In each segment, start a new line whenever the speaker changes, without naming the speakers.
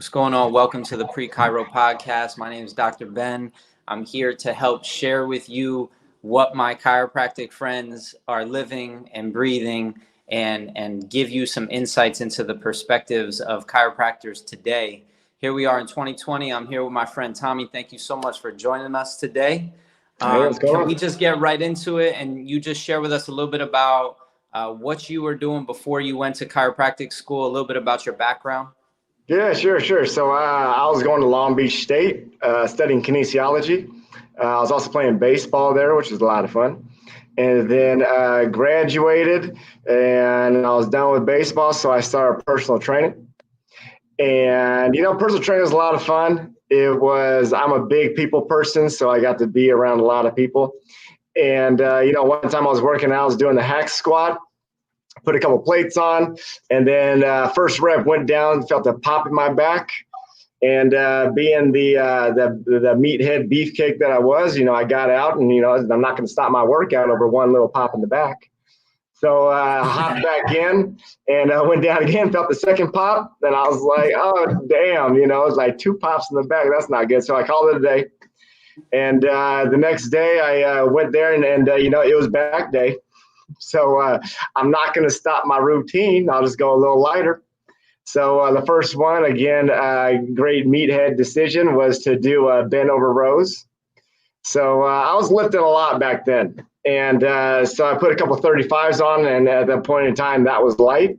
What's going on? Welcome to the Pre-Chiro podcast. My name is Dr. Ben. I'm here to help share with you what my chiropractic friends are living and breathing and give you some insights into the perspectives of chiropractors today. Here we are in 2020. I'm here with my friend Tommy. Thank you so much for joining us today. Can we just get right into it and you just share with us a little bit about what you were doing before you went to chiropractic school, a little bit about your background?
Yeah, sure. So I was going to Long Beach State, studying kinesiology. I was also playing baseball there, which was a lot of fun. And then graduated, and I was done with baseball, so I started personal training. And, personal training was a lot of fun. I'm a big people person, so I got to be around a lot of people. And, one time I was working out, I was doing the hack squat. Put a couple plates on, and then first rep went down, felt a pop in my back, and being the meathead beefcake that I was, I got out, and I'm not going to stop my workout over one little pop in the back. So I hopped back in and went down again, felt the second pop, and I was like, oh damn, it was like two pops in the back. That's not good. So I called it a day, and the next day I went there, and it was back day. So I'm not going to stop my routine. I'll just go a little lighter. So the first one, again, great meathead decision was to do bent over rows. So I was lifting a lot back then. And so I put a couple 35s on, and at that point in time, that was light.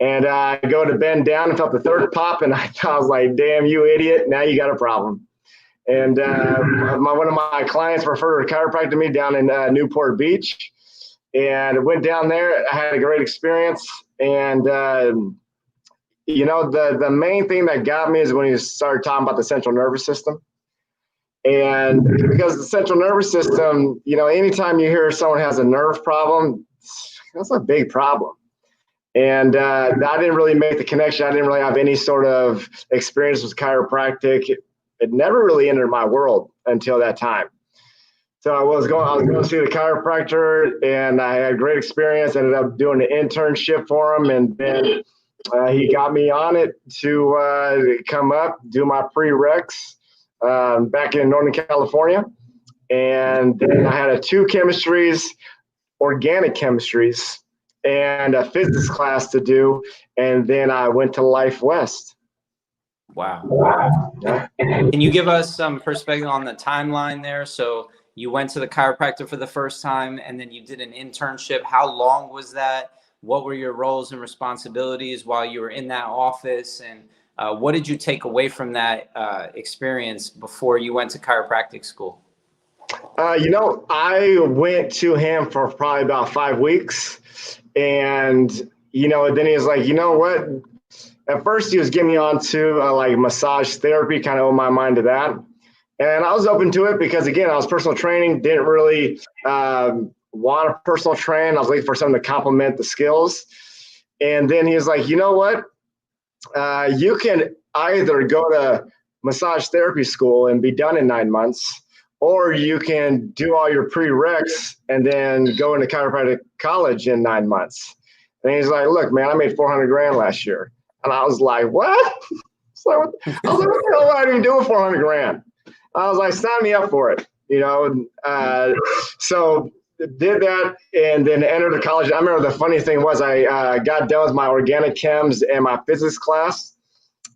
And I go to bend down and felt the third pop, and I was like, damn, you idiot, now you got a problem. And one of my clients referred a chiropractor to me down in Newport Beach. And I went down there. I had a great experience. And, the main thing that got me is when he started talking about the central nervous system. And because the central nervous system, anytime you hear someone has a nerve problem, that's a big problem. And I didn't really make the connection. I didn't really have any sort of experience with chiropractic. It never really entered my world until that time. So I was going to see the chiropractor, and I had a great experience. Ended up doing an internship for him, and then he got me on it to come up, do my prereqs back in Northern California. And then I had two chemistries, organic chemistries, and a physics class to do. And then I went to Life West.
Wow. Yeah. Can you give us some perspective on the timeline there? So you went to the chiropractor for the first time, and then you did an internship. How long was that? What were your roles and responsibilities while you were in that office? And what did you take away from that experience before you went to chiropractic school?
I went to him for probably about 5 weeks. And, then he was like, you know what? At first he was getting me on to like massage therapy, kind of opened my mind to that. And I was open to it because, again, I was personal training, didn't really want to personal train. I was looking for something to complement the skills. And then he was like, you know what? You can either go to massage therapy school and be done in 9 months, or you can do all your prereqs and then go into chiropractic college in 9 months. And he's like, look, man, I made $400,000 last year. And I was like, what? What the hell would I even do with $400,000? I was like, sign me up for it, So did that and then entered the college. I remember the funny thing was I got done with my organic chems and my physics class,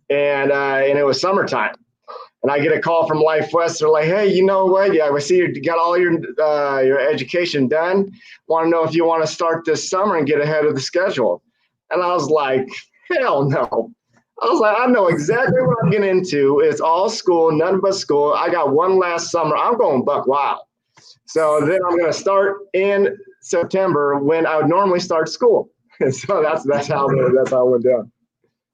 and it was summertime. And I get a call from Life West. They're like, hey, you know what? Yeah, we see you got all your education done. Want to know if you want to start this summer and get ahead of the schedule. And I was like, hell no. I was like, I know exactly what I'm getting into. It's all school, none but school. I got one last summer. I'm going buck wild. So then I'm going to start in September when I would normally start school. And so that's how it went down.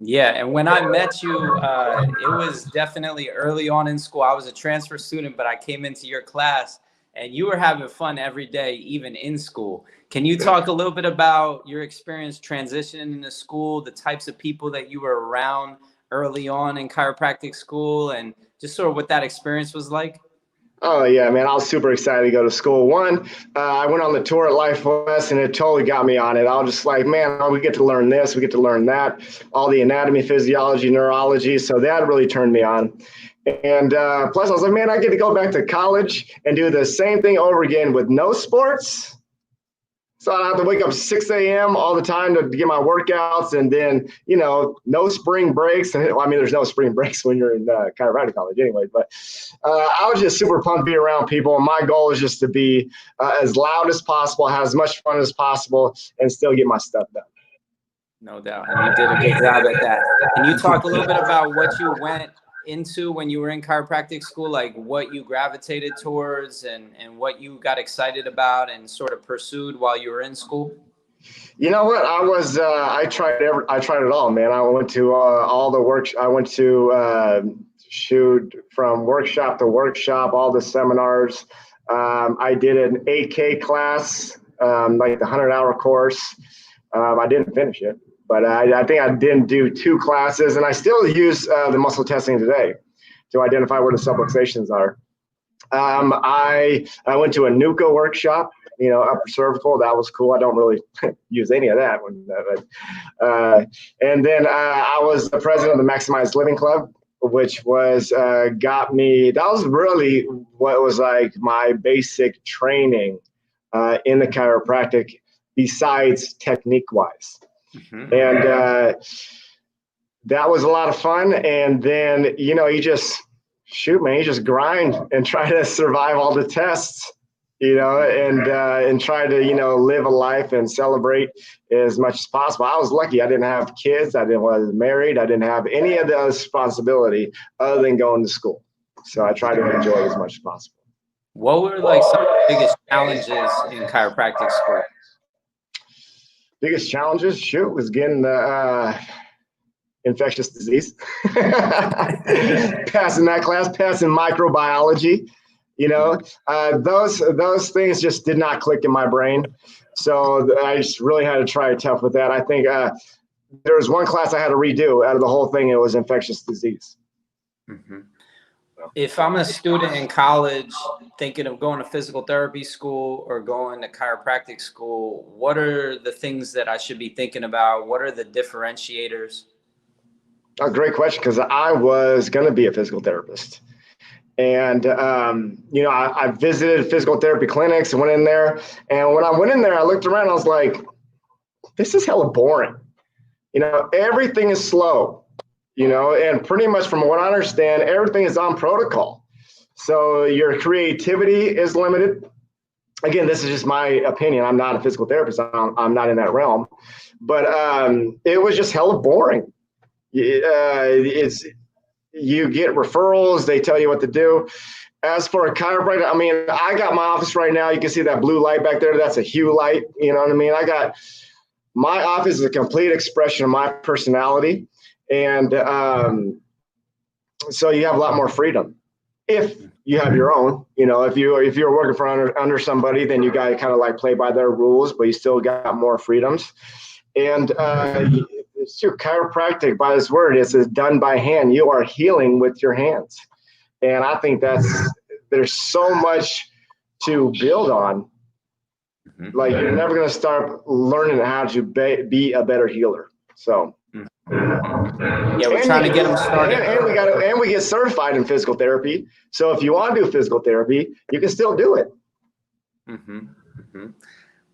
Yeah, and when I met you, it was definitely early on in school. I was a transfer student, but I came into your class, and you were having fun every day, even in school. Can you talk a little bit about your experience transitioning into school, the types of people that you were around early on in chiropractic school, and just sort of what that experience was like?
Oh yeah, man! I was super excited to go to school. One, I went on the tour at Life West, and it totally got me on it. I was just like, man, we get to learn this, we get to learn that, all the anatomy, physiology, neurology. So that really turned me on. And plus, I was like, man, I get to go back to college and do the same thing over again with no sports. So I have to wake up 6 a.m. all the time to get my workouts, and then, no spring breaks. And I mean, there's no spring breaks when you're in chiropractic college anyway. But I was just super pumped to be around people. And my goal is just to be as loud as possible, have as much fun as possible, and still get my stuff done.
No doubt. And you did a good job at that. And you talk a little bit about what you went into when you were in chiropractic school, like what you gravitated towards and what you got excited about and sort of pursued while you were in school?
You know what? I tried it all, man. I went to all the work. I went to shoot from workshop to workshop, all the seminars. I did an 8K class, like the 100-hour course. I didn't finish it, but I think I didn't do 2 classes, and I still use the muscle testing today to identify where the subluxations are. I went to a NUCA workshop, upper cervical. That was cool. I don't really use any of that one. And then I was the president of the Maximized Living Club, which was got me. That was really what was like my basic training in the chiropractic, besides technique-wise. Mm-hmm. And that was a lot of fun. And then, you just you just grind and try to survive all the tests, and try to, live a life and celebrate as much as possible. I was lucky. I didn't have kids. I wasn't married. I didn't have any of the responsibility other than going to school. So I tried to enjoy it as much as possible.
What were like some of the biggest challenges in chiropractic school?
Biggest challenges, was getting the infectious disease. Passing that class, passing microbiology. Those things just did not click in my brain. So I just really had to try tough with that. I think there was one class I had to redo out of the whole thing. It was infectious disease.
Mm-hmm. If I'm a student in college thinking of going to physical therapy school or going to chiropractic school, what are the things that I should be thinking about? What are the differentiators?
A great question, because I was going to be a physical therapist. And, I visited physical therapy clinics and went in there. And when I went in there, I looked around, I was like, this is hella boring. Everything is slow. And pretty much from what I understand, everything is on protocol. So your creativity is limited. Again, this is just my opinion. I'm not a physical therapist. I'm not in that realm. But it was just hella boring. You get referrals. They tell you what to do. As for a chiropractor, I mean, I got my office right now. You can see that blue light back there. That's a hue light. You know what I mean? My office is a complete expression of my personality. And so you have a lot more freedom if you have your own. If you're working for under somebody, then you got to kind of like play by their rules, but you still got more freedoms. And it's your chiropractic, by this word, is done by hand. You are healing with your hands, and I think there's so much to build on. Like, you're never going to start learning how to be a better healer. So.
Yeah, we're trying to get them started.
And we get certified in physical therapy. So if you want to do physical therapy, you can still do it.
Mm-hmm. Mm-hmm.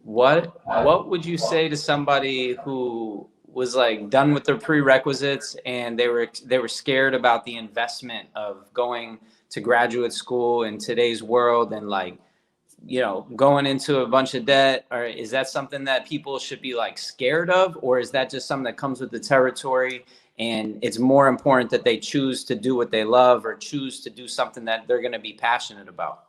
What would you say to somebody who was like done with their prerequisites and they were scared about the investment of going to graduate school in today's world and going into a bunch of debt? Or is that something that people should be like scared of, or is that just something that comes with the territory and it's more important that they choose to do what they love or choose to do something that they're going to be passionate about?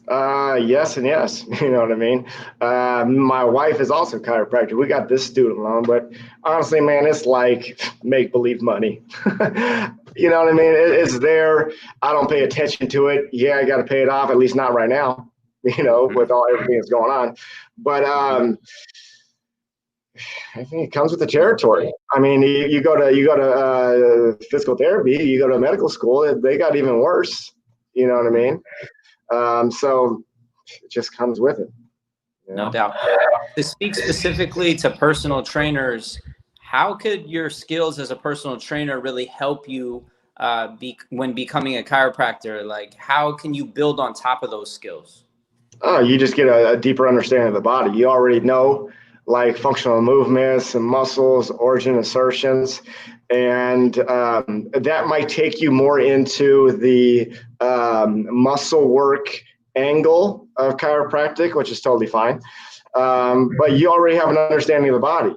Yes and yes. You know what I mean? My wife is also a chiropractor. We got this student loan, but honestly, man, it's like make-believe money. You know what I mean? It's there. I don't pay attention to it. Yeah, I got to pay it off, at least not right now, with everything that's going on. But I think it comes with the territory. I mean, you go to physical therapy, you go to medical school, they got even worse. You know what I mean? So it just comes with it.
No doubt. To speak specifically to personal trainers, how could your skills as a personal trainer really help you when becoming a chiropractor? Like, how can you build on top of those skills?
Oh, you just get a deeper understanding of the body. You already know like functional movements and muscles, origin assertions, and that might take you more into the muscle work angle of chiropractic, which is totally fine. But you already have an understanding of the body.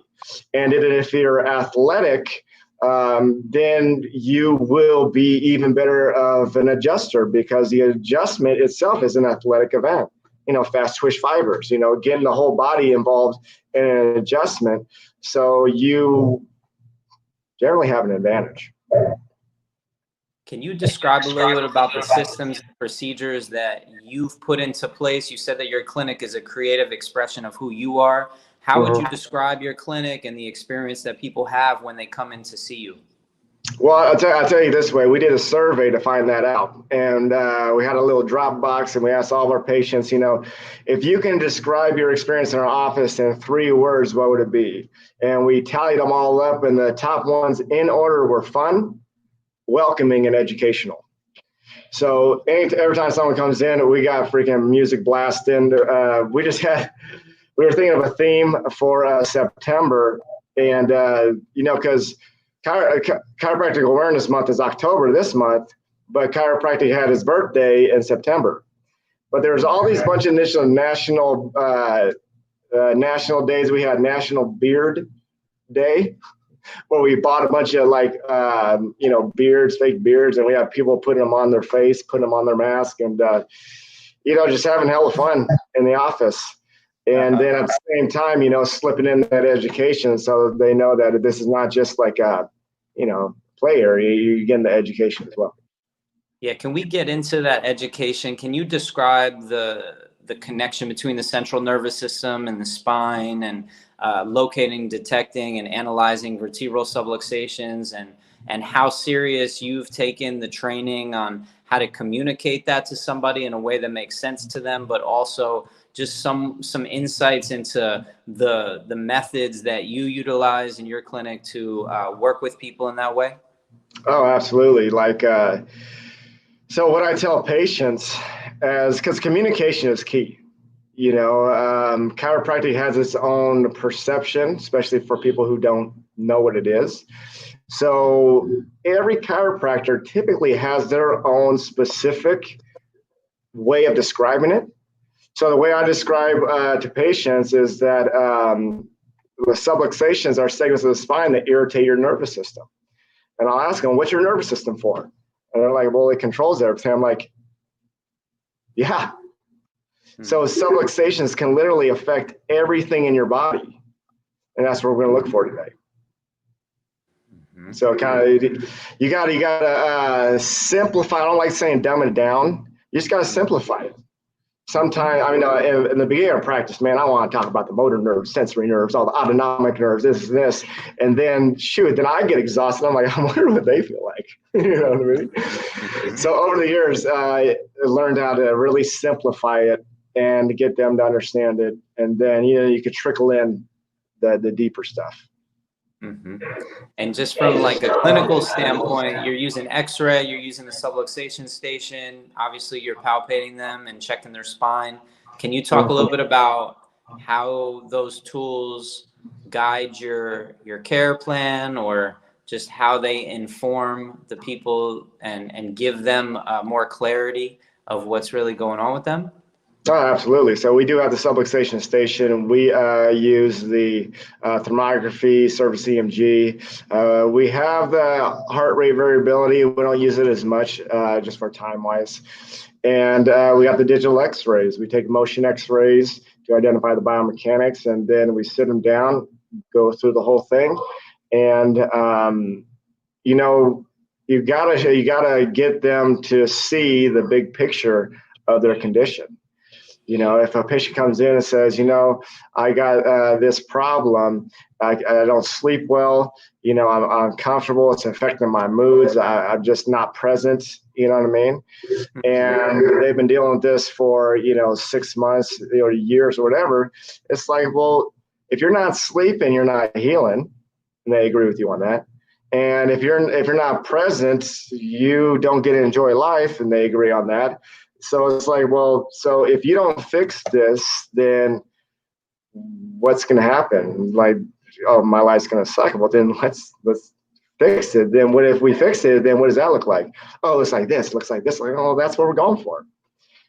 And if you're athletic, then you will be even better of an adjuster because the adjustment itself is an athletic event. Fast twitch fibers, getting the whole body involved in an adjustment. So you generally have an advantage.
Can you describe a little bit about the systems and procedures that you've put into place? You said that your clinic is a creative expression of who you are. How would you describe your clinic and the experience that people have when they come in to see you?
Well, I'll tell you this way. We did a survey to find that out. And we had a little drop box and we asked all of our patients, if you can describe your experience in our office in 3 words, what would it be? And we tallied them all up, and the top ones in order were fun, welcoming, and educational. So every time someone comes in, we got freaking music blasting. We were thinking of a theme for September, and because Chiropractic Awareness Month is October this month, but chiropractic had his birthday in September. But there was all these bunch of initial national days. We had National Beard Day, where we bought a bunch of beards, fake beards, and we have people putting them on their face, putting them on their mask, and just having hella fun in the office. And then at the same time, slipping in that education so they know that this is not just like a, play area. You're getting the education as well.
Yeah. Can we get into that education? Can you describe the connection between the central nervous system and the spine, and locating, detecting, and analyzing vertebral subluxations, and how serious you've taken the training on how to communicate that to somebody in a way that makes sense to them, but also just some insights into the methods that you utilize in your clinic to work with people in that way?
Oh, absolutely. So what I tell patients because communication is key. Chiropractic has its own perception, especially for people who don't know what it is. So every chiropractor typically has their own specific way of describing it. So the way I describe to patients is that the subluxations are segments of the spine that irritate your nervous system. And I'll ask them, what's your nervous system for? And they're like, well, it controls everything. I'm like, yeah. So subluxations can literally affect everything in your body. And that's what we're going to look for today. So kind of, you gotta simplify. I don't like saying dumb it down. You just gotta simplify it. Sometimes, in the beginning of practice, man, I want to talk about the motor nerves, sensory nerves, all the autonomic nerves, this, and then then I get exhausted. I'm like, I wonder what they feel like. You know what I mean? So over the years, I learned how to really simplify it and get them to understand it, and then you could trickle in the deeper stuff.
And just from like a clinical standpoint, you're using X-ray, you're using the subluxation station. Obviously, you're palpating them and checking their spine. Can you talk a little bit about how those tools guide your care plan, or just how they inform the people and give them more clarity of what's really going on with them?
Oh, absolutely. So we do have the subluxation station. We use the thermography, surface EMG. We have the heart rate variability. We don't use it as much just for time-wise. And we got the digital X-rays. We take motion X-rays to identify the biomechanics, and then we sit them down, go through the whole thing. And, you gotta get them to see the big picture of their condition. If a patient comes in and says, I got this problem, I don't sleep well, I'm uncomfortable, it's affecting my moods, I'm just not present, You know what I mean? And they've been dealing with this for, 6 months or years or whatever. It's like, well, if you're not sleeping, you're not healing. And they agree with you on that. And if you're not present, you don't get to enjoy life, and they agree on that. So it's like, well, so if you don't fix this, then what's going to happen? Like, oh, my life's going to suck. Well, then let's fix it. Then what if we fix it? Then what does that look like? Oh, it looks like this. Looks like this. Like, oh, that's what we're going for.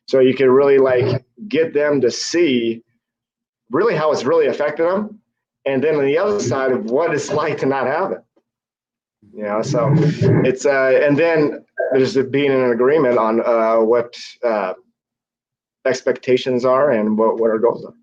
So you can really like get them to see really how it's really affected them, and then on the other side of what it's like to not have it. So it's and then there's being in an agreement on what expectations are and what our goals are.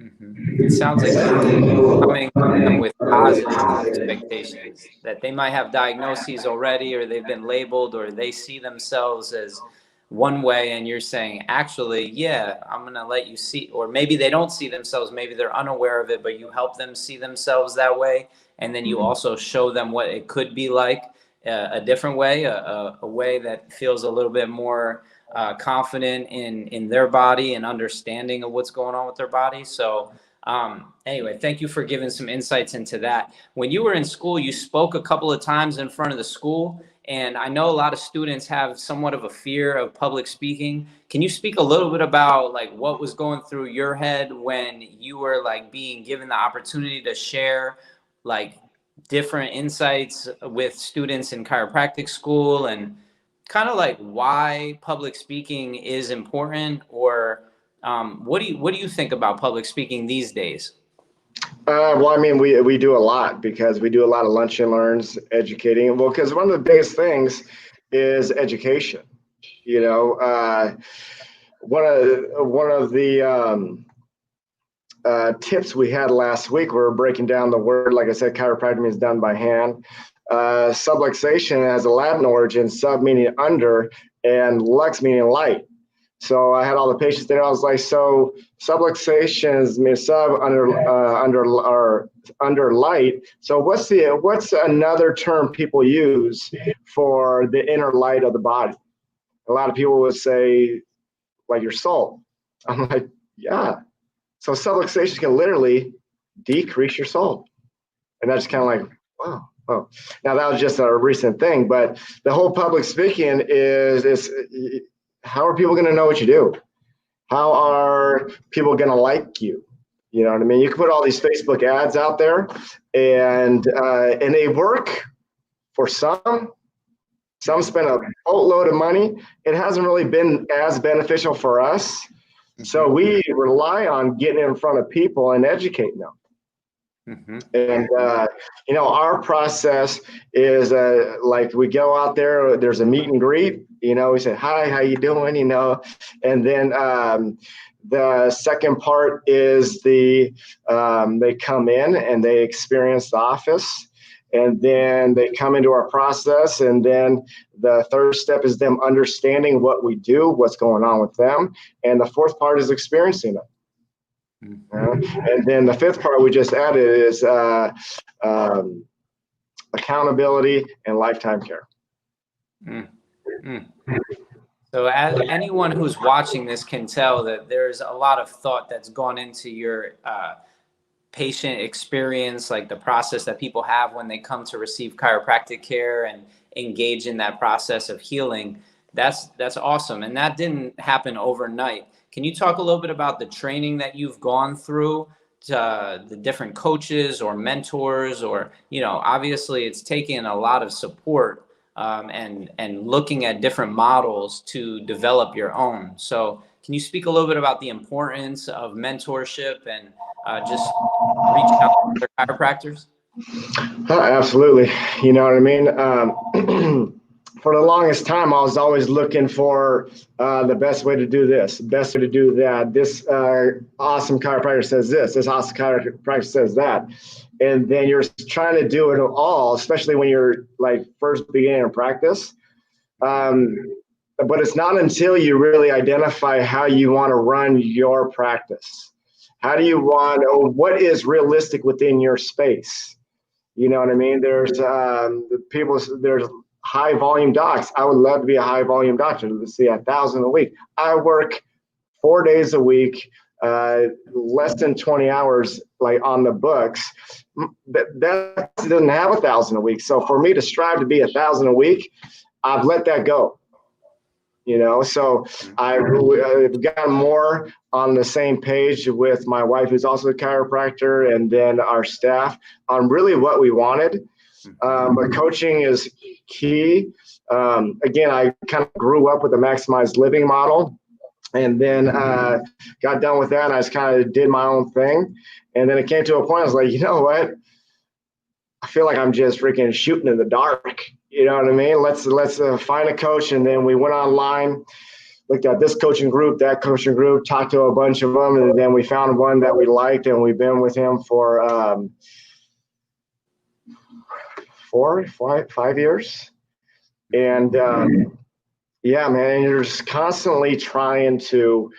It sounds like coming to them with positive expectations, that they might have diagnoses already, or they've been labeled, or they see themselves as one way, and you're saying, actually, yeah, I'm going to let you see, or maybe they don't see themselves, maybe they're unaware of it, but you help them see themselves that way. And then you also show them what it could be like a different way, a way that feels a little bit more confident in their body and understanding of what's going on with their body. So anyway, thank you for giving some insights into that. When you were in school, you spoke a couple of times in front of the school, and I know a lot of students have somewhat of a fear of public speaking. Can you speak a little bit about like what was going through your head when you were like being given the opportunity to share like different insights with students in chiropractic school, and kind of like why public speaking is important, or what do you think about public speaking these days?
Well, I mean, we do a lot because we do a lot of lunch and learns, educating. Well, because one of the biggest things is education. One of the tips we had last week, we were breaking down the word. Like I said, chiropractic means done by hand. Subluxation has a Latin origin, sub meaning under, and lux meaning light. So I had all the patients there. I was like, so subluxation means sub under light. So what's another term people use for the inner light of the body? A lot of people would say, like your soul. I'm like, yeah. So subluxation can literally decrease your soul. And that's kind of like, wow. Oh, now that was just a recent thing, but the whole public speaking is how are people going to know what you do? How are people going to like you? You know what I mean? You can put all these Facebook ads out there, and they work for some. Some spend a boatload of money. It hasn't really been as beneficial for us. So we rely on getting in front of people and educating them. And, our process is like we go out there, there's a meet and greet, we say, hi, how you doing? And then the second part is they come in and they experience the office. And then they come into our process, and then the third step is them understanding what we do, what's going on with them. And the fourth part is experiencing it. And then the fifth part we just added is accountability and lifetime care.
So as anyone who's watching this can tell that there's a lot of thought that's gone into your patient experience, like the process that people have when they come to receive chiropractic care and engage in that process of healing. That's awesome. And that didn't happen overnight. Can you talk a little bit about the training that you've gone through, to the different coaches or mentors, or, obviously it's taken a lot of support and looking at different models to develop your own. So can you speak a little bit about the importance of mentorship and just reaching out to other chiropractors?
Absolutely. You know what I mean? For the longest time, I was always looking for the best way to do this, the best way to do that. This awesome chiropractor says this awesome chiropractor says that. And then you're trying to do it all, especially when you're like first beginning in practice. But it's not until you really identify how you want to run your practice. How do you want, or what is realistic within your space? You know what I mean? There's high volume docs. I would love to be a high volume doctor. Let's see, 1,000 a week. I work 4 days a week, less than 20 hours, like on the books. That doesn't have 1,000 a week. So for me to strive to be 1,000 a week, I've let that go. So I've gotten more on the same page with my wife, who's also a chiropractor, and then our staff on really what we wanted. But coaching is key. Again, I kind of grew up with the maximized living model, and then got done with that, and I just kind of did my own thing. And then it came to a point I was like, you know what? I feel like I'm just freaking shooting in the dark. You know what I mean? Let's find a coach. And then we went online, looked at this coaching group, that coaching group, talked to a bunch of them, and then we found one that we liked, and we've been with him for 5 years. And yeah, man, you're just constantly trying to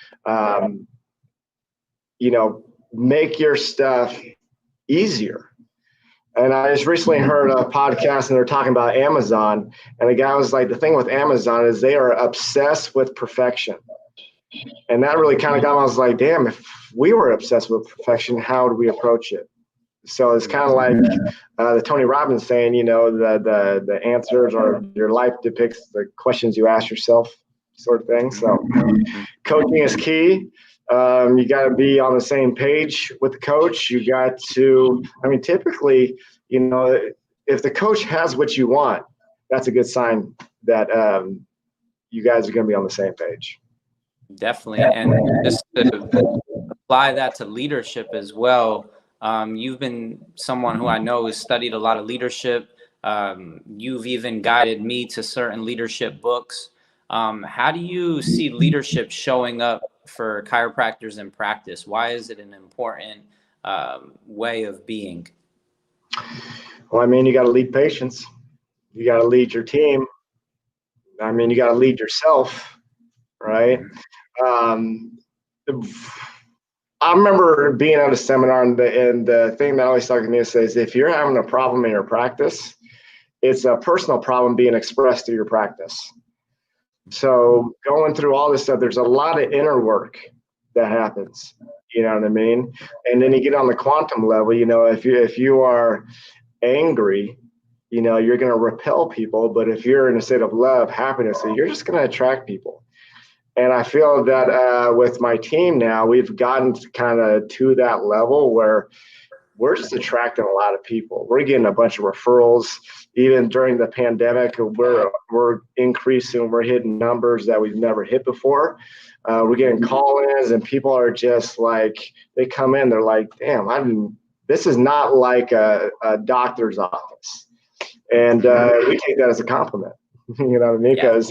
make your stuff easier. And I just recently heard a podcast, and they're talking about Amazon. And the guy was like, the thing with Amazon is they are obsessed with perfection. And that really kind of got me. I was like, damn, if we were obsessed with perfection, how do we approach it? So it's kind of like the Tony Robbins saying, the answers, or your life depicts the questions you ask yourself, sort of thing. So coaching is key. You got to be on the same page with the coach. You got to, typically, if the coach has what you want, that's a good sign that you guys are going to be on the same page.
Definitely. And just to apply that to leadership as well. You've been someone who I know has studied a lot of leadership. You've even guided me to certain leadership books. How do you see leadership showing up for chiropractors in practice? Why is it an important way of being?
Well, you got to lead patients. You got to lead your team. You got to lead yourself, right? I remember being at a seminar, and the thing that always stuck to me is if you're having a problem in your practice, it's a personal problem being expressed through your practice. So going through all this stuff, there's a lot of inner work that happens. You know what I mean? And then you get on the quantum level. If you are angry, you're going to repel people. But if you're in a state of love, happiness, you're just going to attract people. And I feel that with my team now, we've gotten kind of to that level where we're just attracting a lot of people. We're getting a bunch of referrals. Even during the pandemic, we're increasing. We're hitting numbers that we've never hit before. We're getting call-ins, and people are just like, they come in, they're like, damn, this is not like a doctor's office. And we take that as a compliment. You know what I mean? Because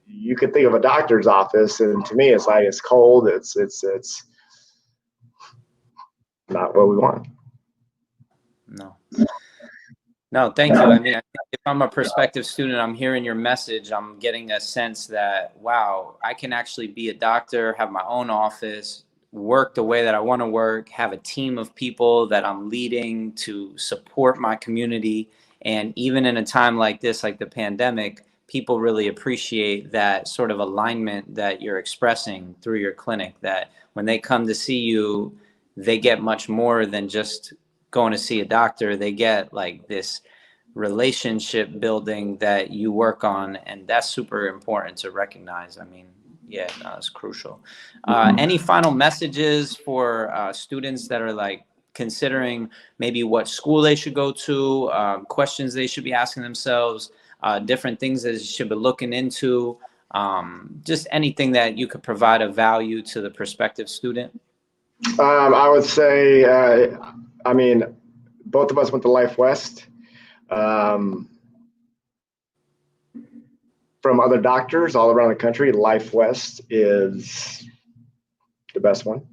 you could think of a doctor's office, and to me, it's like, it's cold. It's not what we want.
No, thank you. I think if I'm a prospective student, I'm hearing your message. I'm getting a sense that, wow, I can actually be a doctor, have my own office, work the way that I want to work, have a team of people that I'm leading to support my community. And even in a time like this, like the pandemic, people really appreciate that sort of alignment that you're expressing through your clinic, that when they come to see you, they get much more than just going to see a doctor. They get like this relationship building that you work on, and that's super important to recognize. It's crucial. Any final messages for students that are like considering maybe what school they should go to, questions they should be asking themselves, different things that they should be looking into, just anything that you could provide of value to the prospective student?
I would say, both of us went to Life West. From other doctors all around the country, Life West is the best one.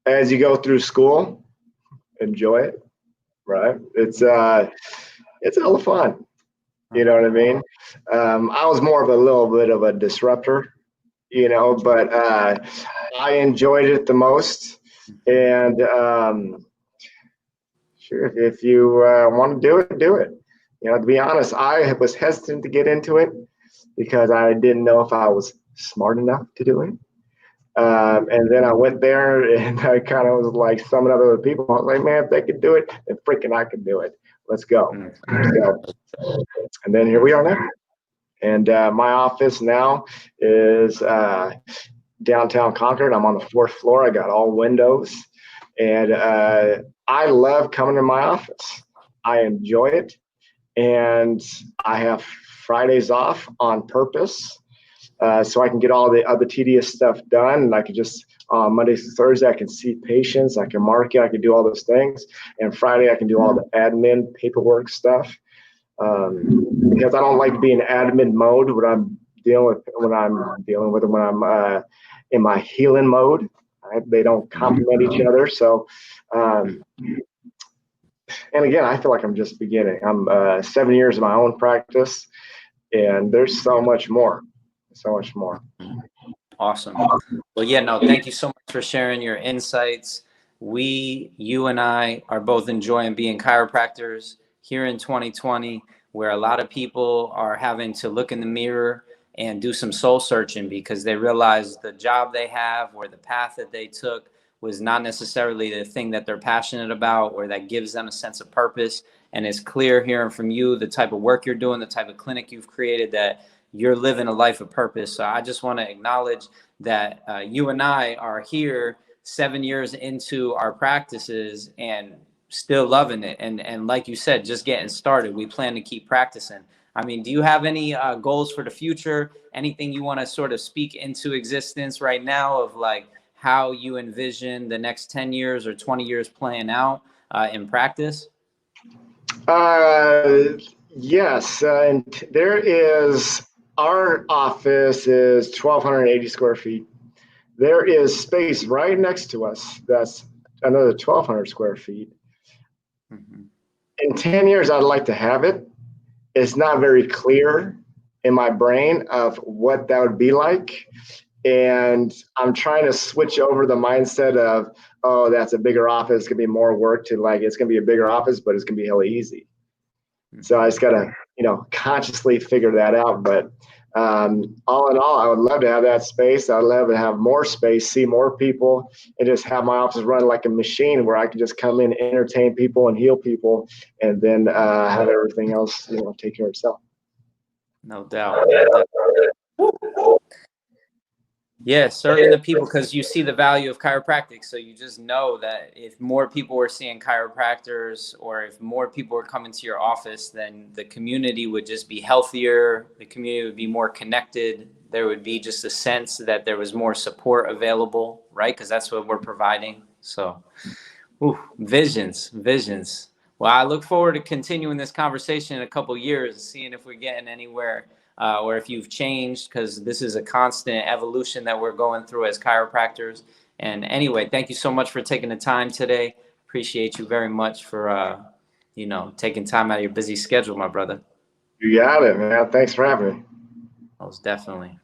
As you go through school, enjoy it, right? It's a lot of fun. You know what I mean? I was more of a little bit of a disruptor, but I enjoyed it the most. And Sure. If you want to do it, do it. You know, to be honest, I was hesitant to get into it because I didn't know if I was smart enough to do it. And then I went there and I kind of was like summing up other people. I was like, man, if they could do it, then freaking I can do it. Let's go. So, and then here we are now. And my office now is downtown Concord. I'm on the 4th floor. I got all windows. And I love coming to my office. I enjoy it. And I have Fridays off on purpose. So I can get all the other tedious stuff done. And I can just, Monday to Thursday, I can see patients, I can market, I can do all those things. And Friday, I can do all the admin paperwork stuff. Because I don't like to be in admin mode when I'm dealing with, when I'm in my healing mode. They don't complement each other. So, and again, I feel like I'm just beginning. I'm 7 years in my own practice, and there's so much more. So much more.
Awesome. Well, yeah, no, thank you so much for sharing your insights. You and I are both enjoying being chiropractors here in 2020, where a lot of people are having to look in the mirror and do some soul searching because they realize the job they have or the path that they took was not necessarily the thing that they're passionate about or that gives them a sense of purpose. And it's clear hearing from you, the type of work you're doing, the type of clinic you've created, that you're living a life of purpose. So I just want to acknowledge that you and I are here 7 years into our practices and still loving it. And like you said, just getting started. We plan to keep practicing. I mean, do you have any goals for the future? Anything you want to sort of speak into existence right now of like how you envision the next 10 years or 20 years playing out in practice?
Yes. And there is, our office is 1,280 square feet. There is space right next to us that's another 1,200 square feet.
Mm-hmm.
In 10 years, I'd like to have it. It's not very clear in my brain of what that would be like. And I'm trying to switch over the mindset of, oh, that's a bigger office. It's going to be more work to like, it's going to be a bigger office, but it's going to be hella easy. So I just got to, consciously figure that out. But all in all, I would love to have that space. I'd love to have more space, see more people, and just have my office run like a machine where I can just come in, entertain people and heal people, and then have everything else, take care of itself.
No doubt. Yeah, serving the people, because you see the value of chiropractic. So you just know that if more people were seeing chiropractors or if more people were coming to your office, then the community would just be healthier. The community would be more connected. There would be just a sense that there was more support available, right? Because that's what we're providing. So visions. Well, I look forward to continuing this conversation in a couple of years, seeing if we're getting anywhere. Or if you've changed, because this is a constant evolution that we're going through as chiropractors. And anyway, thank you so much for taking the time today. Appreciate you very much for, taking time out of your busy schedule, my brother.
You got it, man. Thanks for having me.
Most definitely.